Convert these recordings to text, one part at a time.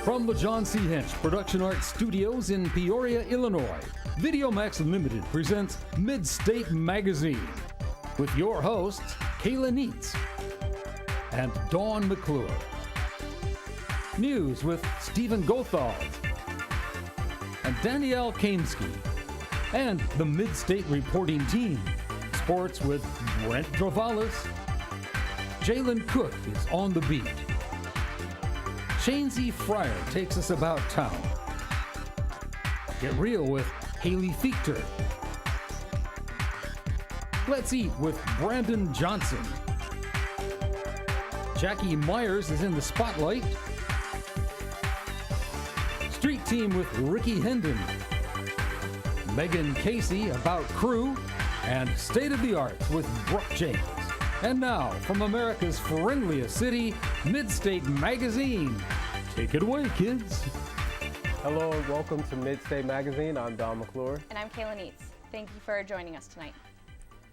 From the John C. Hench Production Art Studios in Peoria, Illinois, VideoMax Limited presents Midstate Magazine with your hosts, Kayla Neitz and Dawn McClure. News with Stephen Gothald and Danielle Kamsky, and the Midstate reporting team. Sports with Brent Drovalis. Jalen Cook is on the beat. Shane Z. Fryer takes us about town. Get real with Haley Fichter. Let's eat with Brandon Johnson. Jackie Myers is in the spotlight. Street Team with Ricky Hendon. Megan Casey about crew. And State of the Arts with Brooke James. And now, from America's friendliest city, Midstate Magazine. Take it away, kids. Hello and welcome to Midstate Magazine. I'm Dawn McClure. And I'm Kayla Neitz. Thank you for joining us tonight.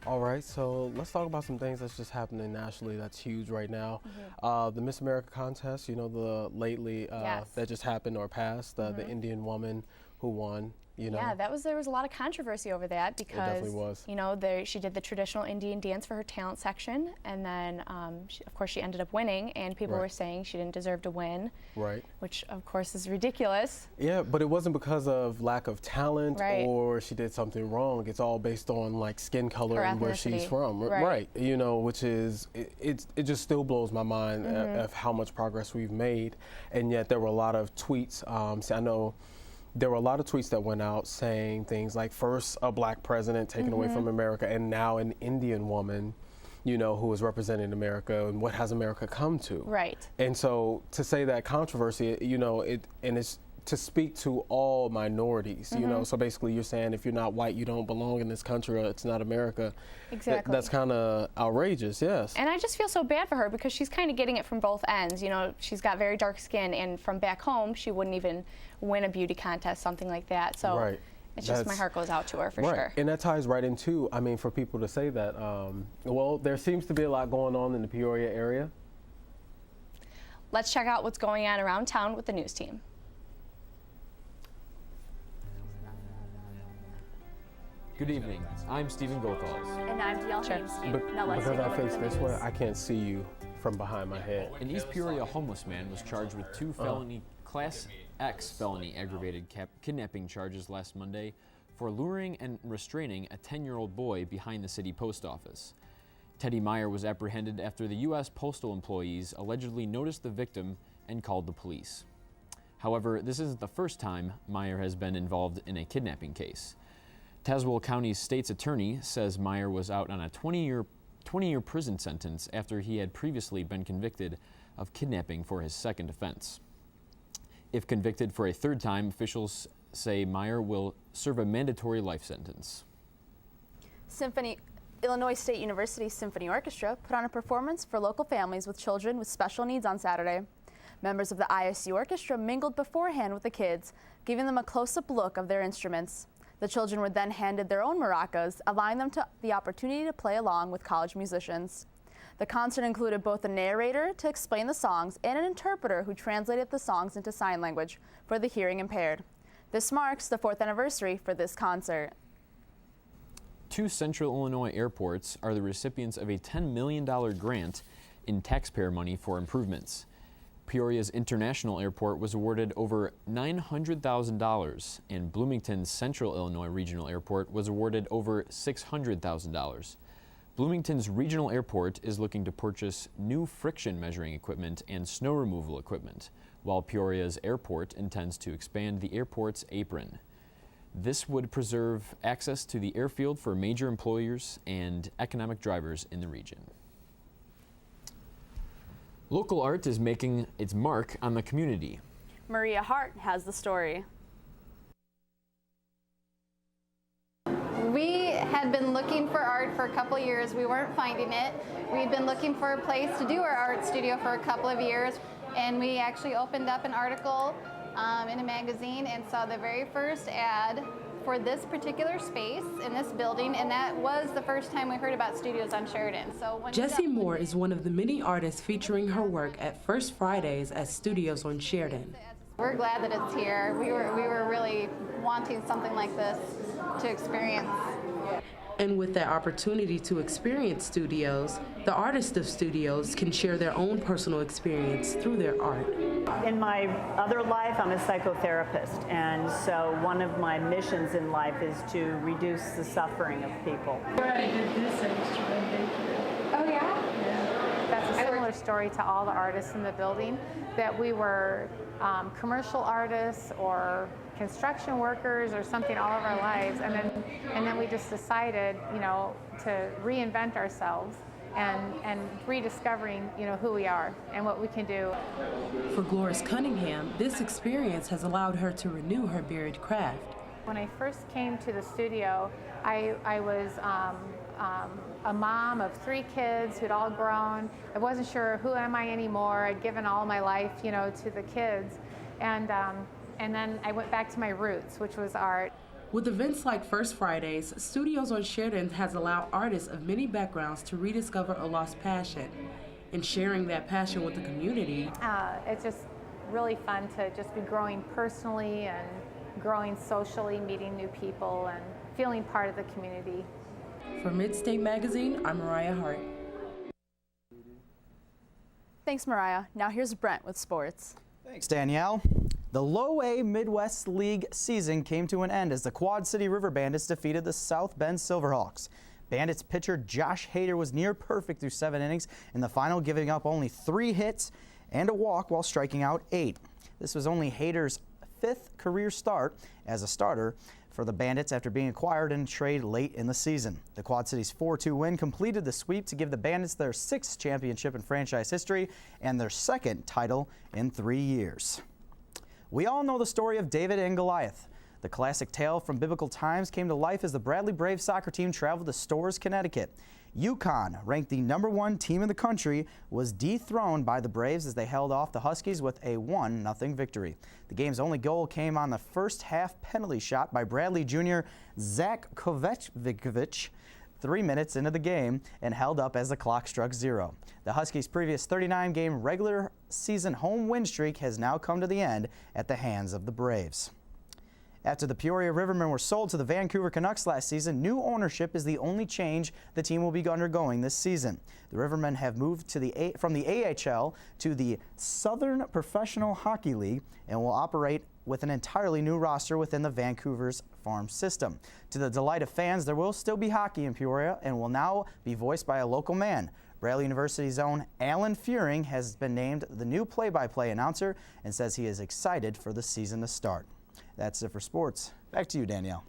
All right, so let's talk about some things that's just happening nationally that's huge right now. The Miss America contest, you know, the lately Yes. that just happened or passed, the Indian woman who won. You know. Yeah, there was a lot of controversy over that because, definitely was. you know, she did the traditional Indian dance for her talent section, and then, of course, she ended up winning, and people were saying she didn't deserve to win. Right. Which, of course, is ridiculous. Yeah, but it wasn't because of lack of talent or she did something wrong. It's all based on, like, skin color and where she's from. Right. You know, which is, it just still blows my mind of how much progress we've made, and yet there were a lot of tweets. I know there were a lot of tweets that went out saying things like, first a black president taken away from America, and now an Indian woman, you know, who is representing America, and what has America come to? Right. And so to say that controversy, you know, it's to speak to all minorities, you know, so basically you're saying if you're not white, you don't belong in this country, or it's not America. Exactly. That's kind of outrageous, yes. And I just feel so bad for her because she's kind of getting it from both ends. You know, she's got very dark skin, and from back home, she wouldn't even win a beauty contest, something like that. So it's just, my heart goes out to her for sure. And that ties right into, I mean, for people to say that, well, there seems to be a lot going on in the Peoria area. Let's check out what's going on around town with the news team. Good evening. I'm Stephen Gothals. And I'm Danielle Kamsky. Because I face this way, I can't see you from behind my head. An East Peoria homeless man was charged with 2 Class X felony aggravated kidnapping charges last Monday for luring and restraining a 10-year-old boy behind the city post office. Teddy Meyer was apprehended after the U.S. postal employees allegedly noticed the victim and called the police. However, this isn't the first time Meyer has been involved in a kidnapping case. Tazewell County's state's attorney says Meyer was out on a 20-year prison sentence after he had previously been convicted of kidnapping for his second offense. If convicted for a third time, officials say Meyer will serve a mandatory life sentence. Illinois State University Symphony Orchestra put on a performance for local families with children with special needs on Saturday. Members of the ISU Orchestra mingled beforehand with the kids, giving them a close-up look of their instruments. The children were then handed their own maracas, allowing them the opportunity to play along with college musicians. The concert included both a narrator to explain the songs and an interpreter who translated the songs into sign language for the hearing impaired. This marks the 4th anniversary for this concert. 2 Central Illinois airports are the recipients of a $10 million grant in taxpayer money for improvements. Peoria's International Airport was awarded over $900,000, and Bloomington's Central Illinois Regional Airport was awarded over $600,000. Bloomington's Regional Airport is looking to purchase new friction measuring equipment and snow removal equipment, while Peoria's airport intends to expand the airport's apron. This would preserve access to the airfield for major employers and economic drivers in the region. Local art is making its mark on the community. Maria Hart has the story. We had been looking for art for a couple years. We weren't finding it. We'd been looking for a place to do our art studio for a couple of years, and we actually opened up an article in a magazine and saw the very first ad for this particular space in this building, and that was the first time we heard about studios on Sheridan. So when Jessie Moore is one of the many artists featuring her work at First Fridays at Studios on Sheridan. We're glad that it's here. We were really wanting something like this to experience. And with that opportunity to experience studios, the artists of studios can share their own personal experience through their art. In my other life, I'm a psychotherapist, and so one of my missions in life is to reduce the suffering of people. I did this instrument. Oh yeah? That's a similar story to all the artists in the building, that we were commercial artists or construction workers or something all of our lives, and then we just decided, you know, to reinvent ourselves and rediscovering, you know, who we are and what we can do. For Gloris Cunningham, this experience has allowed her to renew her buried craft. When I first came to the studio, I was a mom of 3 kids who'd all grown. I wasn't sure who am I anymore. I'd given all my life, you know, to the kids, and then I went back to my roots, which was art. With events like First Fridays, Studios on Sheridan has allowed artists of many backgrounds to rediscover a lost passion. And sharing that passion with the community, it's just really fun to just be growing personally and growing socially, meeting new people and feeling part of the community. For Midstate Magazine, I'm Mariah Hart. Thanks, Mariah. Now here's Brent with sports. Thanks, Danielle. The Low A Midwest League season came to an end as the Quad City River Bandits defeated the South Bend Silverhawks. Bandits pitcher Josh Hader was near perfect through 7 innings in the final, giving up only 3 hits and a walk while striking out 8. This was only Hader's 5th career start as a starter for the Bandits after being acquired in a trade late in the season. The Quad City's 4-2 win completed the sweep to give the Bandits their 6th championship in franchise history and their 2nd title in 3 years. We all know the story of David and Goliath. The classic tale from biblical times came to life as the Bradley Braves soccer team traveled to Storrs, Connecticut. UConn, ranked the #1 team in the country, was dethroned by the Braves as they held off the Huskies with a 1-0 victory. The game's only goal came on the first half penalty shot by Bradley Jr. Zach Kovacevic 3 minutes into the game and held up as the clock struck 0. The Huskies' previous 39-game regular season home win streak has now come to the end at the hands of the Braves. After the Peoria Rivermen were sold to the Vancouver Canucks last season, new ownership is the only change the team will be undergoing this season. The Rivermen have moved to from the AHL to the Southern Professional Hockey League and will operate with an entirely new roster within the Vancouver's farm system. To the delight of fans, there will still be hockey in Peoria and will now be voiced by a local man. Bradley University's own Alan Fearing has been named the new play-by-play announcer and says he is excited for the season to start. That's it for sports. Back to you, Danielle.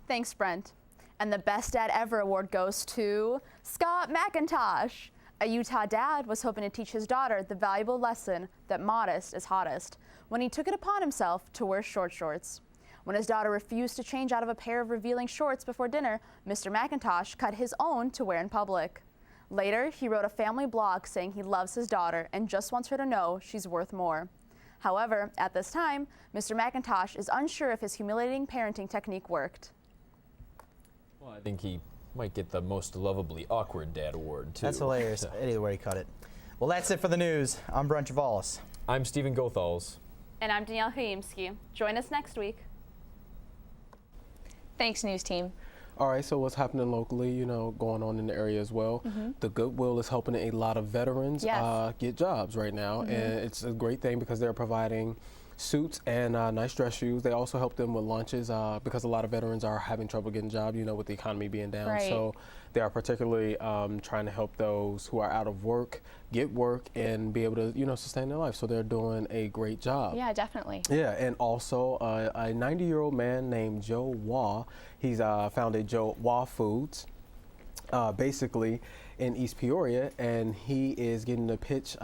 Thanks, Brent. And the Best Dad Ever award goes to Scott McIntosh. A Utah dad was hoping to teach his daughter the valuable lesson that modest is hottest when he took it upon himself to wear short shorts. When his daughter refused to change out of a pair of revealing shorts before dinner, Mr. McIntosh cut his own to wear in public. Later, he wrote a family blog saying he loves his daughter and just wants her to know she's worth more. However, at this time, Mr. McIntosh is unsure if his humiliating parenting technique worked. Well, I think he might get the most lovably awkward dad award, too. That's hilarious. Either way he cut it. Well, that's it for the news. I'm Brent Travalis. I'm Stephen Gothals. And I'm Danielle Haimski. Join us next week. Thanks, news team. All right, so what's happening locally, you know, going on in the area as well. The Goodwill is helping a lot of veterans get jobs right now, and it's a great thing because they're providing suits and nice dress shoes. They also help them with lunches because a lot of veterans are having trouble getting jobs, you know, with the economy being down. Right. So they are particularly trying to help those who are out of work get work and be able to, you know, sustain their life. So they're doing a great job. Yeah, definitely. Yeah, and also a 90-year-old man named Joe Waugh. He's founded Joe Waugh Foods, basically in East Peoria, and he is getting a pitch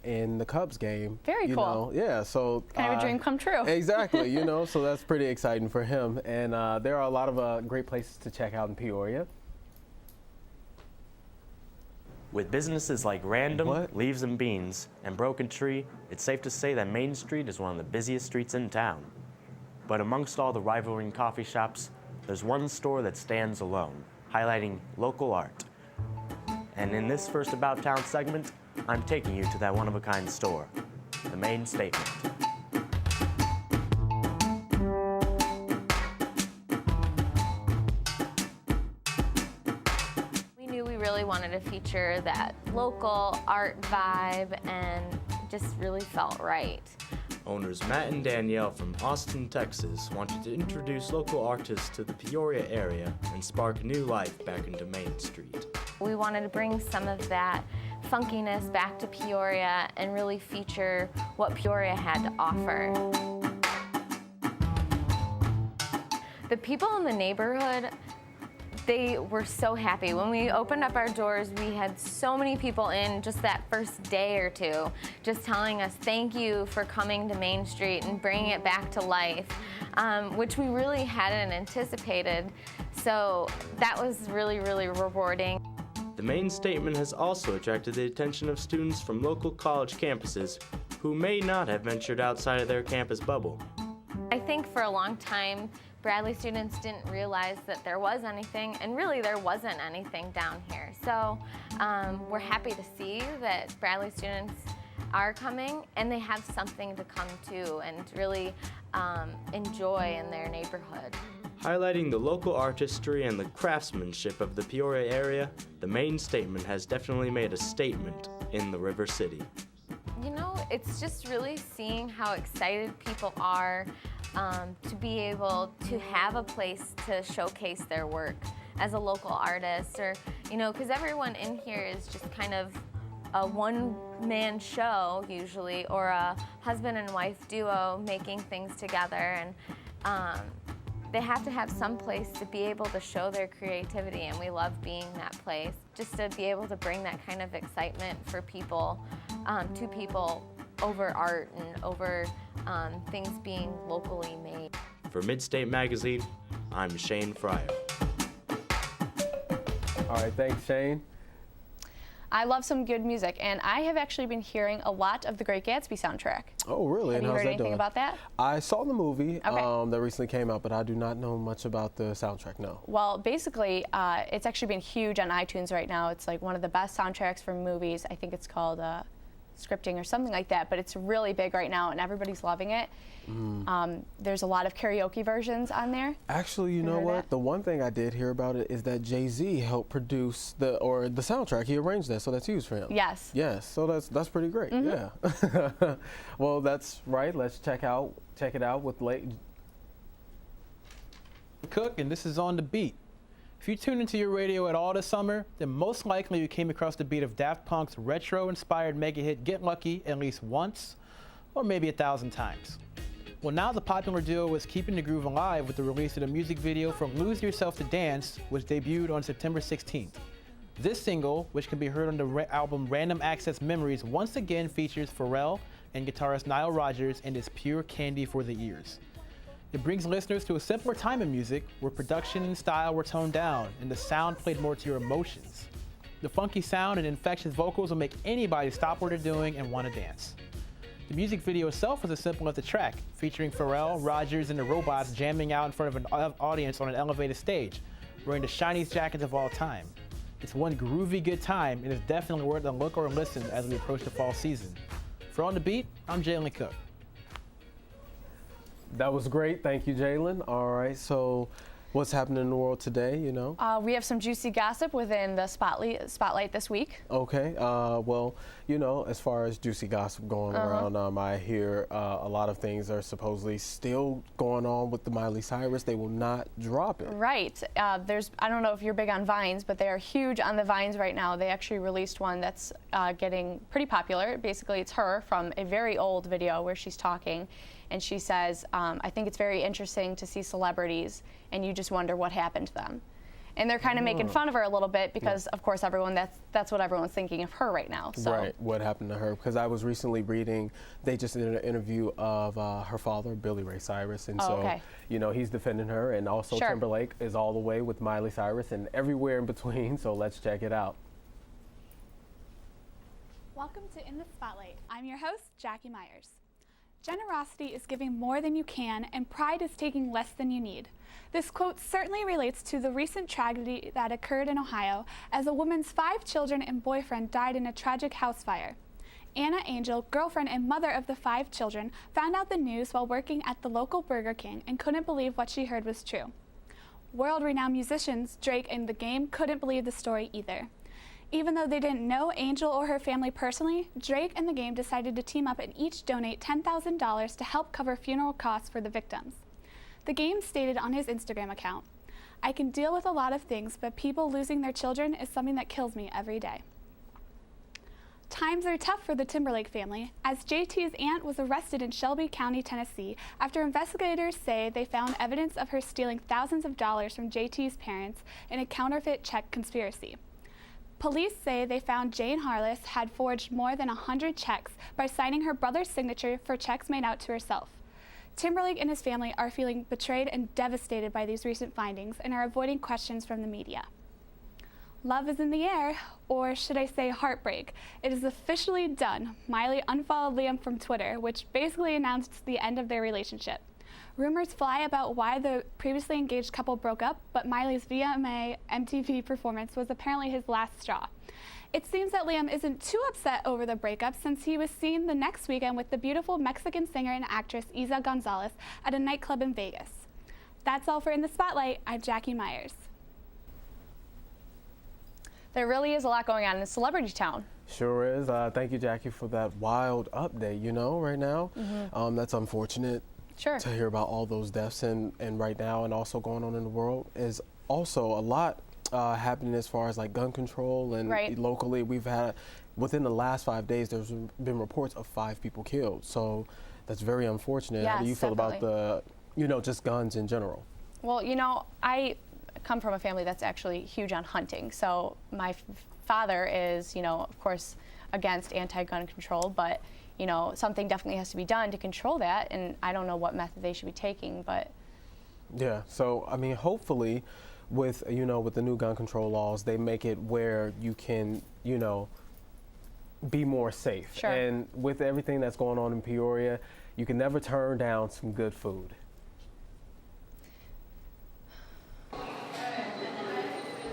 in the Cubs game. Very cool. Know? Yeah, so kind of a dream come true. Exactly, you know, so that's pretty exciting for him. And there are a lot of great places to check out in Peoria. With businesses like Random, Leaves and Beans, and Broken Tree, it's safe to say that Main Street is one of the busiest streets in town. But amongst all the rivaling coffee shops, there's one store that stands alone, highlighting local art. And in this First About Town segment, I'm taking you to that one-of-a-kind store. the main statement. We knew we really wanted to feature that local art vibe and just really felt right. Owners Matt and Danielle from Austin, Texas wanted to introduce local artists to the Peoria area and spark new life back into Main Street. We wanted to bring some of that funkiness back to Peoria and really feature what Peoria had to offer. The people in the neighborhood, they were so happy. When we opened up our doors, we had so many people in just that first day or two, just telling us thank you for coming to Main Street and bringing it back to life, which we really hadn't anticipated. So that was really, really rewarding. The main statement has also attracted the attention of students from local college campuses who may not have ventured outside of their campus bubble. I think for a long time, Bradley students didn't realize that there was anything, and really there wasn't anything down here. So we're happy to see that Bradley students are coming and they have something to come to and really enjoy in their neighborhood. Highlighting the local artistry and the craftsmanship of the Peoria area, the main statement has definitely made a statement in the River City. You know, it's just really seeing how excited people are to be able to have a place to showcase their work as a local artist, or, you know, because everyone in here is just kind of a one-man show usually, or a husband and wife duo making things together, and they have to have some place to be able to show their creativity, and we love being that place. Just to be able to bring that kind of excitement for people, to people over art and over things being locally made. For Midstate Magazine, I'm Shane Fryer. All right, thanks, Shane. I love some good music, and I have actually been hearing a lot of the Great Gatsby soundtrack. Oh, really? Have and you how's heard that anything doing? about that? I saw the movie Okay. that recently came out, but I do not know much about the soundtrack, no. Well, basically, it's actually been huge on iTunes right now. It's like one of the best soundtracks for movies. I think it's called Scripting or something like that, but it's really big right now and everybody's loving it. There's a lot of karaoke versions on there. Actually, you know what? The one thing I did hear about it is that Jay-Z helped produce the soundtrack. He arranged that, so that's huge for him. Yes. Yes, so that's pretty great. Yeah. Well, that's right. Let's check it out with Cook, and this is On the Beat. If you tuned into your radio at all this summer, then most likely you came across the beat of Daft Punk's retro-inspired mega hit Get Lucky at least once, or maybe 1,000 times. Well, now the popular duo is keeping the groove alive with the release of the music video for Lose Yourself to Dance, which debuted on September 16th. This single, which can be heard on the album Random Access Memories, once again features Pharrell and guitarist Nile Rodgers and is pure candy for the ears. It brings listeners to a simpler time in music where production and style were toned down and the sound played more to your emotions. The funky sound and infectious vocals will make anybody stop what they're doing and want to dance. The music video itself was as simple as the track, featuring Pharrell, Rodgers, and the Robots jamming out in front of an audience on an elevated stage, wearing the shiniest jackets of all time. It's one groovy good time and is definitely worth a look or a listen as we approach the fall season. For On the Beat, I'm Jalen Cook. That was great. Thank you, Jalen. All right, so what's happening in the world today, you know? We have some juicy gossip within the spotlight this week. Okay, well, you know, as far as juicy gossip going around, I hear a lot of things are supposedly still going on with the Miley Cyrus. They will not drop it. Right. I don't know if you're big on Vines, but they are huge on the Vines right now. They actually released one that's getting pretty popular. Basically, it's her from a very old video where she's talking. And she says, I think it's very interesting to see celebrities and you just wonder what happened to them. And they're kind of making fun of her a little bit because, of course, that's what everyone's thinking of her right now. So. Right, what happened to her? Because I was recently reading, they just did an interview of her father, Billy Ray Cyrus. And you know, he's defending her. And also Timberlake is all the way with Miley Cyrus and everywhere in between. So let's check it out. Welcome to In the Spotlight. I'm your host, Jackie Myers. Generosity is giving more than you can, and pride is taking less than you need. This quote certainly relates to the recent tragedy that occurred in Ohio as a woman's 5 children and boyfriend died in a tragic house fire. Anna Angel, girlfriend and mother of the 5 children, found out the news while working at the local Burger King and couldn't believe what she heard was true. World-renowned musicians Drake and The Game couldn't believe the story either. Even though they didn't know Angel or her family personally, Drake and The Game decided to team up and each donate $10,000 to help cover funeral costs for the victims. The Game stated on his Instagram account, "I can deal with a lot of things, but people losing their children is something that kills me every day." Times are tough for the Timberlake family, as JT's aunt was arrested in Shelby County, Tennessee, after investigators say they found evidence of her stealing thousands of dollars from JT's parents in a counterfeit check conspiracy. Police say they found Jane Harless had forged more than 100 checks by signing her brother's signature for checks made out to herself. Timberlake and his family are feeling betrayed and devastated by these recent findings and are avoiding questions from the media. Love is in the air, or should I say heartbreak. It is officially done. Miley unfollowed Liam from Twitter, which basically announced the end of their relationship. Rumors fly about why the previously engaged couple broke up, but Miley's VMA MTV performance was apparently his last straw. It seems that Liam isn't too upset over the breakup since he was seen the next weekend with the beautiful Mexican singer and actress Isa Gonzalez at a nightclub in Vegas. That's all for In the Spotlight. I'm Jackie Myers. There really is a lot going on in Celebrity Town. Sure is. Thank you, Jackie, for that wild update, right now. That's unfortunate to hear about all those deaths and right now, and also going on in the world is also a lot happening as far as like gun control and locally. We've had, within the last 5 days, there's been reports of 5 people killed. So that's very unfortunate. Yes, how do you feel about the, just guns in general? Well, I come from a family that's actually huge on hunting. So my father is, of course, against anti-gun control, but, something definitely has to be done to control that. And I don't know what method they should be taking, but. Yeah, so, I mean, hopefully with, with the new gun control laws, they make it where you can, be more safe. Sure. And with everything that's going on in Peoria, you can never turn down some good food.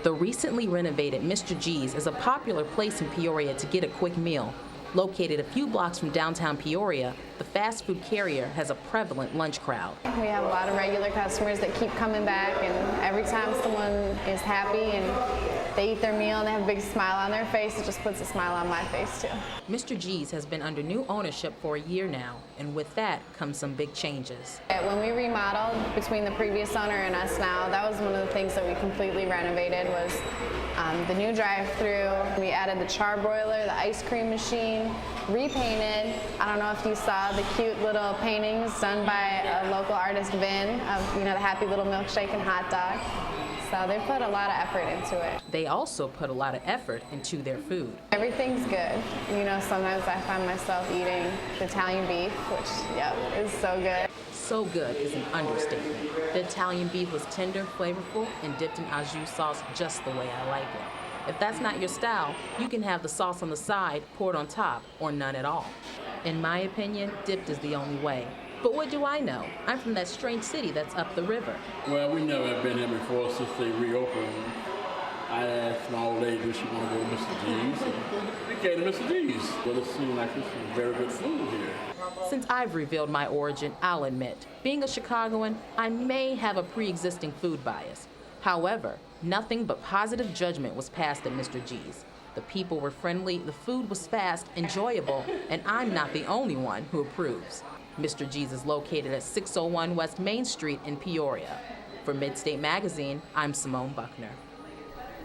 The recently renovated Mr. G's is a popular place in Peoria to get a quick meal. Located a few blocks from downtown Peoria, the fast food carrier has a prevalent lunch crowd. We have a lot of regular customers that keep coming back, and every time someone is happy and they eat their meal and they have a big smile on their face, it just puts a smile on my face too. Mr. G's has been under new ownership for a year now, and with that comes some big changes. When we remodeled between the previous owner and us now, that was one of the things that we completely renovated was the new drive-thru. We added the charbroiler, the ice cream machine, repainted. I don't know if you saw the cute little paintings done by a local artist, Vin, of the happy little milkshake and hot dog. So they put a lot of effort into it. They also put a lot of effort into their food. Everything's good. Sometimes I find myself eating the Italian beef, which, is so good. So good is an understatement. The Italian beef was tender, flavorful, and dipped in au jus sauce just the way I like it. If that's not your style, you can have the sauce on the side, poured on top, or none at all. In my opinion, dipped is the only way. But what do I know? I'm from that strange city that's up the river. Well, we never have been here before since they reopened. I asked my old lady if she wanted to go to Mr. G's, and we came to Mr. G's. Well, it seemed like this was very good food here. Since I've revealed my origin, I'll admit, being a Chicagoan, I may have a pre-existing food bias. However, nothing but positive judgment was passed at Mr. G's. The people were friendly, the food was fast, enjoyable, and I'm not the only one who approves. Mr. G's is located at 601 West Main Street in Peoria. For Midstate Magazine, I'm Simone Buckner.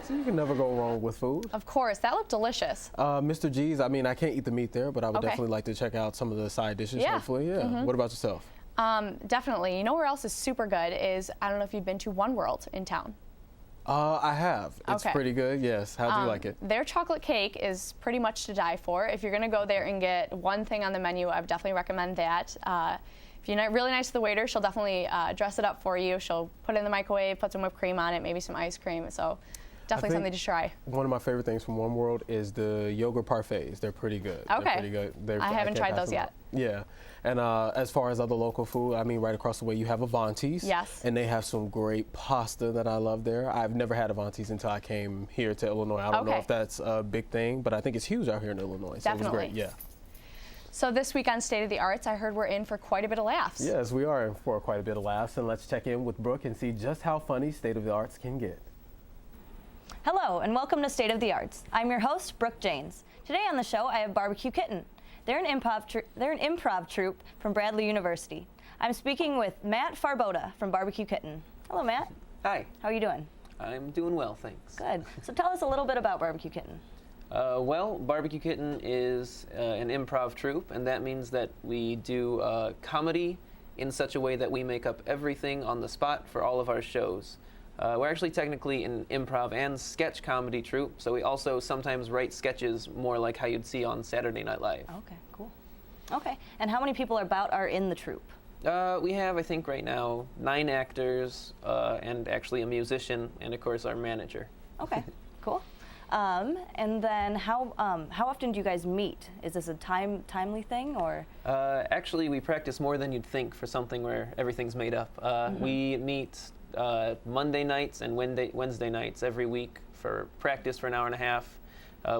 So you can never go wrong with food. Of course, that looked delicious. Mr. G's, I mean, I can't eat the meat there, but I would definitely like to check out some of the side dishes, hopefully. Yeah. What about yourself? Definitely. Where else is super good is, I don't know if you've been to One World in town. I have. It's pretty good, yes. How do you like it? Their chocolate cake is pretty much to die for. If you're going to go there and get one thing on the menu, I would definitely recommend that. If you're really nice to the waiter, she'll definitely dress it up for you. She'll put it in the microwave, put some whipped cream on it, maybe some ice cream. So definitely something to try. One of my favorite things from One World is the yogurt parfaits. They're pretty good. Okay. They're pretty good. I haven't tried those yet. Yeah. And as far as other local food, I mean, right across the way you have Avanti's. Yes. And they have some great pasta that I love there. I've never had Avanti's until I came here to Illinois. I don't know if that's a big thing, but I think it's huge out here in Illinois. So Definitely. it was great, yeah. So this week on State of the Arts, I heard we're in for quite a bit of laughs. Yes, we are in for quite a bit of laughs, and let's check in with Brooke and see just how funny State of the Arts can get. Hello, and welcome to State of the Arts. I'm your host, Brooke Janes. Today on the show, I have Barbecue Kitten. They're an improv troupe from Bradley University. I'm speaking with Matt Farboda from Barbecue Kitten. Hello, Matt. Hi. How are you doing? I'm doing well, thanks. Good. So tell us a little bit about Barbecue Kitten. Well, Barbecue Kitten is an improv troupe, and that means that we do comedy in such a way that we make up everything on the spot for all of our shows. We're actually technically an improv and sketch comedy troupe, so we also sometimes write sketches more like how you'd see on Saturday Night Live. Okay, cool. Okay, and how many people are in the troupe? We have, I think right now, 9 actors and actually a musician, and of course our manager. Okay, cool. And then how often do you guys meet? Is this a timely thing, or? Actually, we practice more than you'd think for something where everything's made up. We meet Monday nights and Wednesday nights every week for practice for an hour and a half.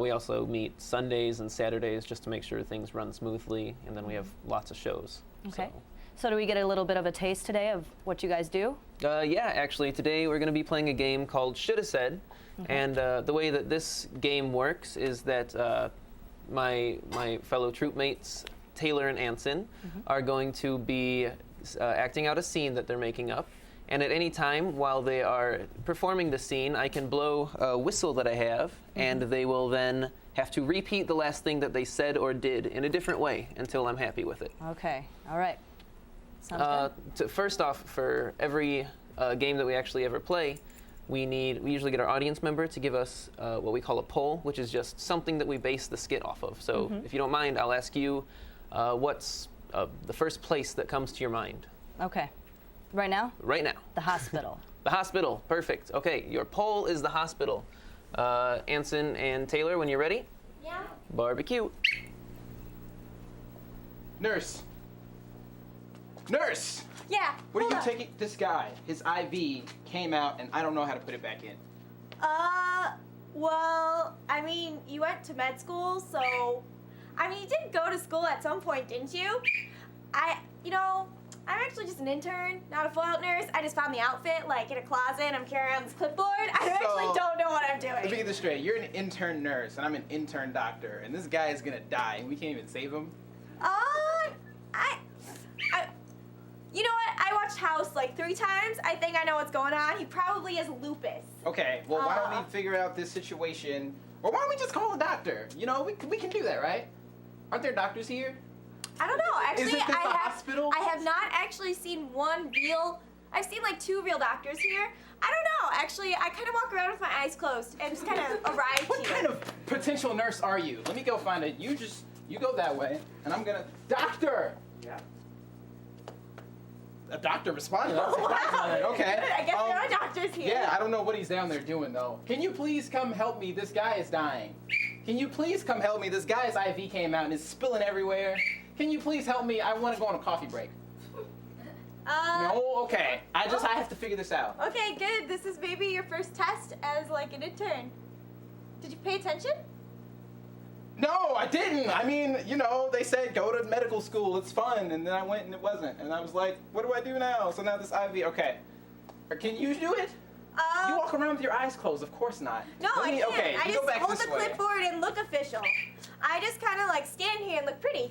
We also meet Sundays and Saturdays just to make sure things run smoothly, and then we have lots of shows. Okay. So do we get a little bit of a taste today of what you guys do? Yeah, actually, today we're going to be playing a game called Shoulda Said. Okay. And the way that this game works is that my fellow troop mates, Taylor and Anson, are going to be acting out a scene that they're making up. And at any time while they are performing the scene, I can blow a whistle that I have, and they will then have to repeat the last thing that they said or did in a different way until I'm happy with it. Okay, all right. Sounds good. First off, for every game that we actually ever play, we usually get our audience member to give us what we call a poll, which is just something that we base the skit off of. So if you don't mind, I'll ask you what's the first place that comes to your mind. Okay. Right now? Right now. The hospital. The hospital. Perfect. Okay, your poll is the hospital. Anson and Taylor, when you're ready? Yeah. Barbecue. Nurse. Nurse! Yeah. What are you taking? This guy, his IV came out and I don't know how to put it back in. Well, I mean, you went to med school, so, I mean, you did go to school at some point, didn't you? I'm actually just an intern, not a full-out nurse. I just found the outfit, like, in a closet, and I'm carrying around this clipboard. I actually don't know what I'm doing. Let me get this straight. You're an intern nurse, and I'm an intern doctor, and this guy is gonna die, and we can't even save him? You know what? I watched House like 3 times. I think I know what's going on. He probably has lupus. Okay, well, why don't we figure out this situation, or why don't we just call a doctor? You know, we can do that, right? Aren't there doctors here? I don't know. Actually, Isn't this a hospital? I have not actually seen one real. I've seen like 2 real doctors here. I don't know. Actually, I kind of walk around with my eyes closed and just kind of arrive here. What kind of potential nurse are you? Let me go find it. You go that way, and I'm gonna. Doctor! Yeah. A doctor responded. Wow. Okay. I guess there are doctors here. Yeah, I don't know what he's down there doing though. Can you please come help me? This guy is dying. Can you please come help me? This guy's IV came out and it's spilling everywhere. Can you please help me? I want to go on a coffee break. No? Okay. I have to figure this out. Okay, good. This is maybe your first test as like an intern. Did you pay attention? No, I didn't. I mean, they said go to medical school. It's fun. And then I went and it wasn't. And I was like, what do I do now? So now this IV, okay. Can you do it? You walk around with your eyes closed. Of course not. No, I can't. Okay, I you just go back hold this the way. clipboard and look official. I just kind of like stand here and look pretty.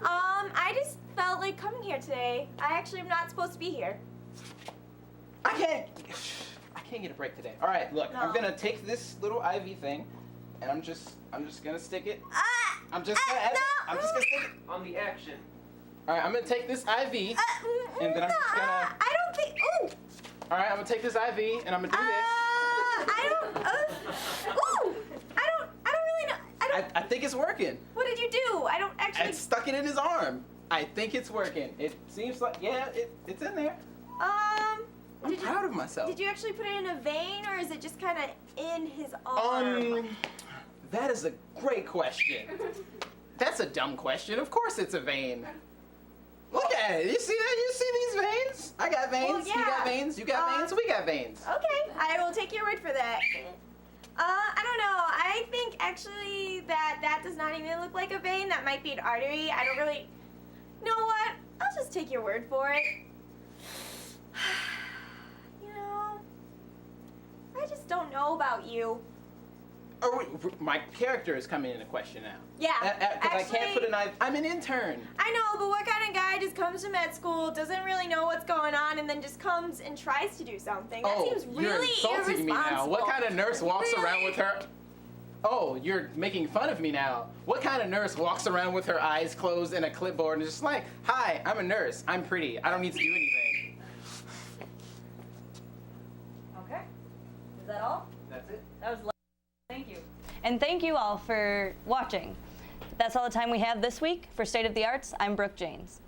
I just felt like coming here today. I actually am not supposed to be here. I can't get a break today. All right, look, I'm gonna take this little IV thing, and I'm just gonna stick it. I'm just gonna stick it on the action. All right, I'm gonna take this IV, and then I'm just gonna. I don't think. Ooh. All right, I'm gonna take this IV, and I'm gonna do this. I don't. Ooh. I don't really know. I think it's working. What did you do? I don't actually. I stuck it in his arm. I think it's working. It seems like it's in there. I'm proud of myself. Did you actually put it in a vein, or is it just kind of in his arm? That is a great question. That's a dumb question. Of course it's a vein. Look at it. You see that? You see these veins? I got veins. Well, yeah. You got veins. You got veins. We got veins. Okay, I will take your word for that. I don't know. I think actually that does not even look like a vein. That might be an artery. I don't really... You know what? I'll just take your word for it. You know, I just don't know about you. Oh, my character is coming into question now. Yeah, Because I can't put an eye. I'm an intern. I know, but what kind of guy just comes to med school, doesn't really know what's going on, and then just comes and tries to do something? That seems really you're insulting me now. What kind of nurse walks around with her... Oh, you're making fun of me now. What kind of nurse walks around with her eyes closed and a clipboard and just like, hi, I'm a nurse. I'm pretty. I don't need to do anything. Okay. Is that all? That's it. That was lovely. Thank you. And thank you all for watching. That's all the time we have this week. For State of the Arts, I'm Brooke Janes.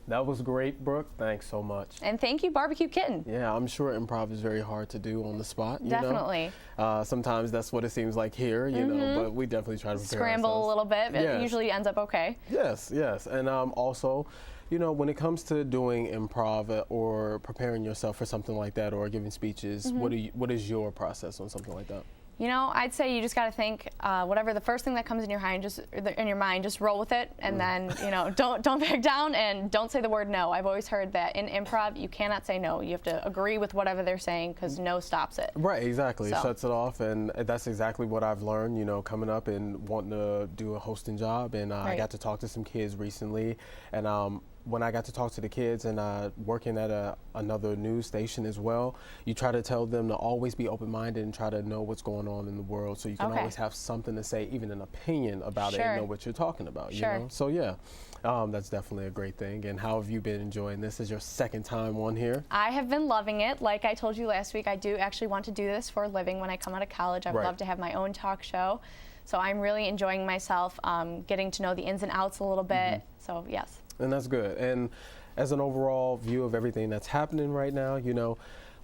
That was great, Brooke. Thanks so much. And thank you, Barbecue Kitten. Yeah, I'm sure improv is very hard to do on the spot. You Definitely. know? Sometimes that's what it seems like here, you know, but we definitely try to prepare Scramble ourselves. a little bit, but Yes. it usually ends up okay. Yes, yes. And also, you know, when it comes to doing improv or preparing yourself for something like that or giving speeches, what is your process on something like that? You know, I'd say you just got to think whatever the first thing that comes in your mind, just roll with it, and then you know, don't back down and don't say the word no. I've always heard that in improv you cannot say no. You have to agree with whatever they're saying because no stops it. Right, exactly. So. It shuts it off, and that's exactly what I've learned. You know, coming up and wanting to do a hosting job, and I got to talk to some kids recently, and when I got to talk to the kids and working at another news station as well, you try to tell them to always be open-minded and try to know what's going on in the world so you can always have something to say, even an opinion about it and know what you're talking about, you know? So yeah, that's definitely a great thing. And how have you been enjoying this? Is your second time on here? I have been loving it. Like I told you last week, I do actually want to do this for a living when I come out of college. I would love to have my own talk show. So I'm really enjoying myself, getting to know the ins and outs a little bit. So yes. And that's good. And as an overall view of everything that's happening right now, you know,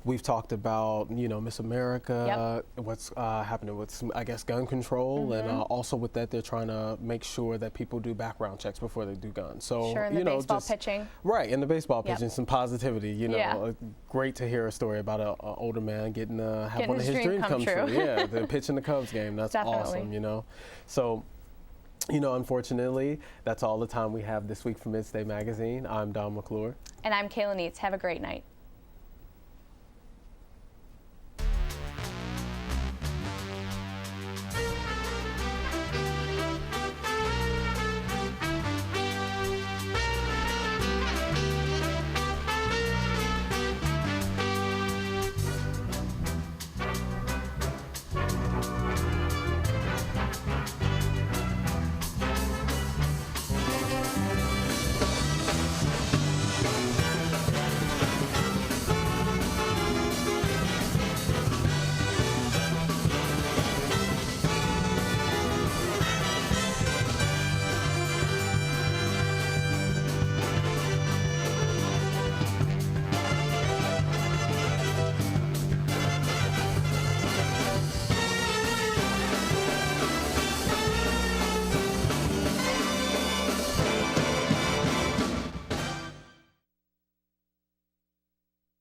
we've talked about, you know, Miss America, what's happening with, I guess, gun control. And also with that, they're trying to make sure that people do background checks before they do guns. So, and you the know, baseball pitching. Right, and the baseball pitching, some positivity, you know. Great to hear a story about an older man getting have one of his dreams come true. Yeah, the pitch in the Cubs game. That's awesome, you know. So, you know, unfortunately, that's all the time we have this week from Midstate Magazine. I'm Don McClure. And I'm Kayla Neitz. Have a great night.